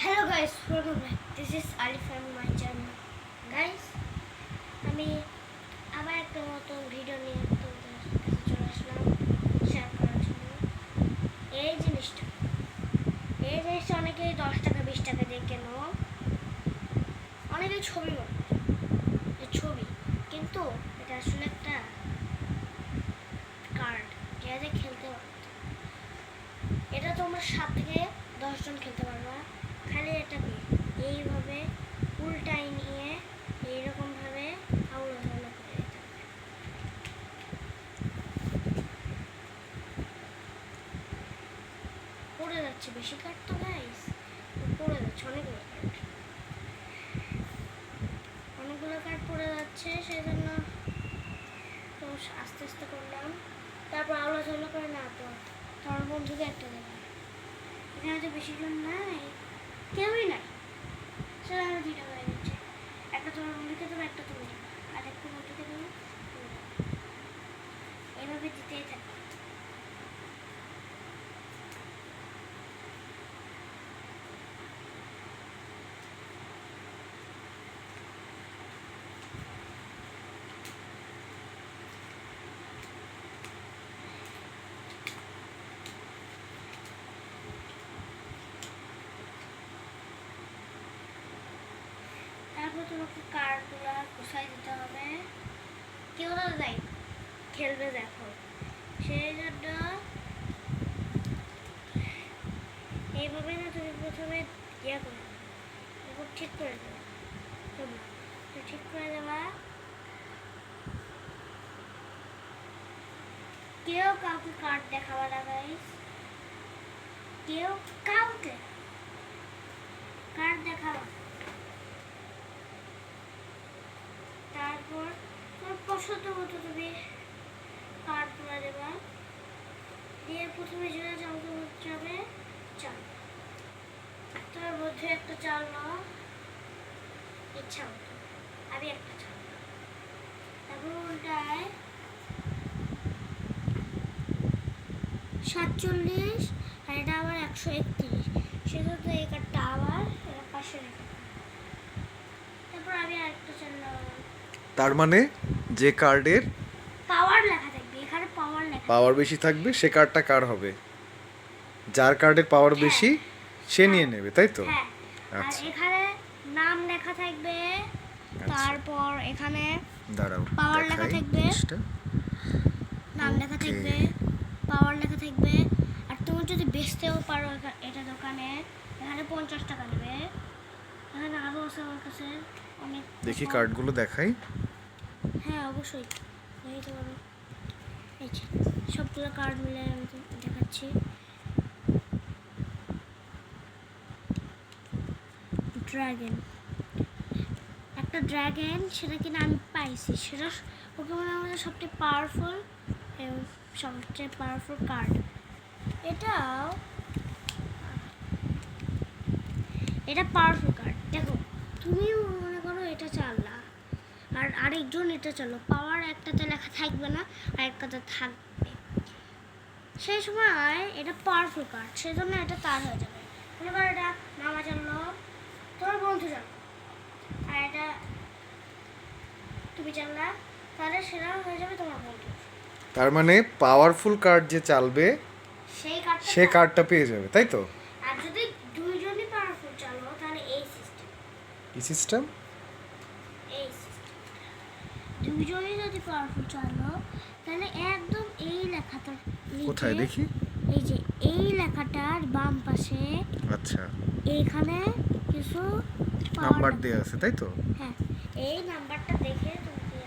Hello guys, welcome back. This is Ali from my channel. Guys, আমি আবার একটা নতুন ভিডিও নিয়ে তোমাদের কাছে চলে আসলাম শেয়ার করার জন্য। এই জিনিসটা অনেকেই 10 টাকা 20 টাকা দিয়ে কেনো, অনেকেই ছবি বানায় ছবি, কিন্তু এটা আসলে একটা কার্ড যেটা খেলতে পারবে। এটা তোমরা 7 থেকে 10 জন খেলতে পারবা। খালি এটাকে এইভাবে উল্টাই নিয়ে এইরকম ভাবে আউলা করে দিতে হবে। পড়ে যাচ্ছে বেশি কাট তো গাইস, পড়ে যাচ্ছে অনেকগুলো কাট পড়ে যাচ্ছে, সেই জন্য তো আস্তে আস্তে করলাম। তারপর আউলা করে না তো তোমার বন্ধুকে একটা দেবে। এখানে তো বেশি জন নাই, কেউই নাই, সেটা আমি 2 টাকা দিচ্ছি। একটা তোমার বন্ধুকে দেবো, একটা তুমি দেবে, আর একটা বন্ধুকে দেবো। এইভাবে দিতেই থাকবে। তারপর তোমাকে কার্ডগুলো গুছাই দিতে হবে। কেউ তো যাই খেলবে দেখো, সেই জন্য এইভাবে না তুমি প্রথমে ইয়ে করে দেবো, ঠিক করে দেবো। তোমরা ঠিক করে দেবা। কেউ কাউকে কার্ড দেখাবা না গাইস, কেউ কাউকে কার্ড দেখাবা। তারপর তোমার পছন্দ মতো তুমি কার্ড তুলে দেবা, দিয়ে প্রথমে যেটা চালতে হবে চাল। তোমার মধ্যে একটা চাল নাও ইচ্ছা মতো, আমি একটা চাল। তারপর উল্টায় 47 আর এটা আবার 131, সেজন্য এই কার্ডটা আবার এর পাশে রেখে। তারপর আমি আরেকটা চাল নাও। তার মানে যে কার্ডের পাওয়ার লেখা থাকবে, এখানে পাওয়ার বেশি থাকবে সে কার্ডটা কার হবে? যার কার্ডের পাওয়ার বেশি সে নিয়ে নেবে, তাই তো? হ্যাঁ, আর আচ্ছা, এখানে নাম লেখা থাকবে। তারপর এখানে দাঁড়াও পাওয়ার লেখা দেখাই থাকবে, জিনিসটা। নাম লেখা থাকবে, পাওয়ার লেখা থাকবে। আর তুমি যদি বেচতেও পারো এটা দোকানে, এখানে 50 টাকা নেবে। এখানে আরও আছে আমার কাছে অনেক। দেখি কার্ডগুলো দেখাই। হ্যাঁ অবশ্যই দেখাতে পারো। এই যে সবগুলো কার্ড মিলে আমি দেখাচ্ছি। ড্রাগন, একটা ড্রাগন, সেটা কিনা আমি পাইছি, সেটা পোকেমন আমাদের সবচেয়ে পাওয়ারফুল এবং সবচেয়ে পাওয়ারফুল কার্ড। এটা পাওয়ারফুল কার্ড। দেখো তুমিও মনে করো এটা চাললা, আর আরেকজন এটা চালো, পাওয়ার একটাতে লেখা থাকবে না আর একটাতে থাকবে। সেই সময় এটা পাওয়ারফুল কার্ড, সেই জন্য এটা তার হয়ে যাবে। মনে করো এটা মামা চাললো, তোমার বন্ধু চাললো, আর এটা তুমি চাললা, তাহলে সেটা হয়ে যাবে তোমার বন্ধু। তার মানে পাওয়ারফুল কার্ড যে চালবে সে কার্ডটা পেয়ে যাবে, তাই তো? আর যদি দুইজনই পাওয়ারফুল চালো তাহলে এই সিস্টেম। কি সিস্টেম? দুইজনই যদি পাওয়ারফুল চালো তাহলে একদম এই লেখাটার কোথায় দেখি? এই যে এই লেখাটার বাম পাশে, আচ্ছা, এইখানে কিছু নাম্বার দেয়া আছে, তাই তো? হ্যাঁ, এই নাম্বারটা দেখে তুমি কি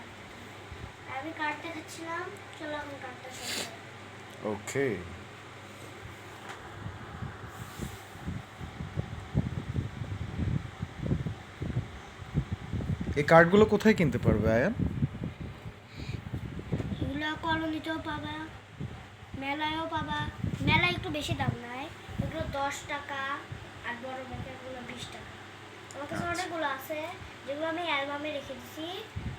আমি কার্ড দেখাচ্ছিলাম। চলো আমি কার্ডটা শুরু করি। ওকে, এই কার্ডগুলো কোথায় কিনতে পারবে আয়ান? এগুলো কলোনিতেও পাবা, মেলায়ও পাবা। মেলায় একটু বেশি দাম নেয়, এগুলো 10 টাকা, আর বড় ব্যাগগুলো 20 টাকা। আমার কাছে অনেকগুলো আছে যেগুলো আমি অ্যালবামে রেখে দিছি,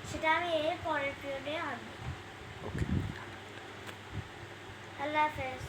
সেটা আমি এর পরের পিরিয়ডে আনবো। ওকে, আল্লাহ হাফেজ।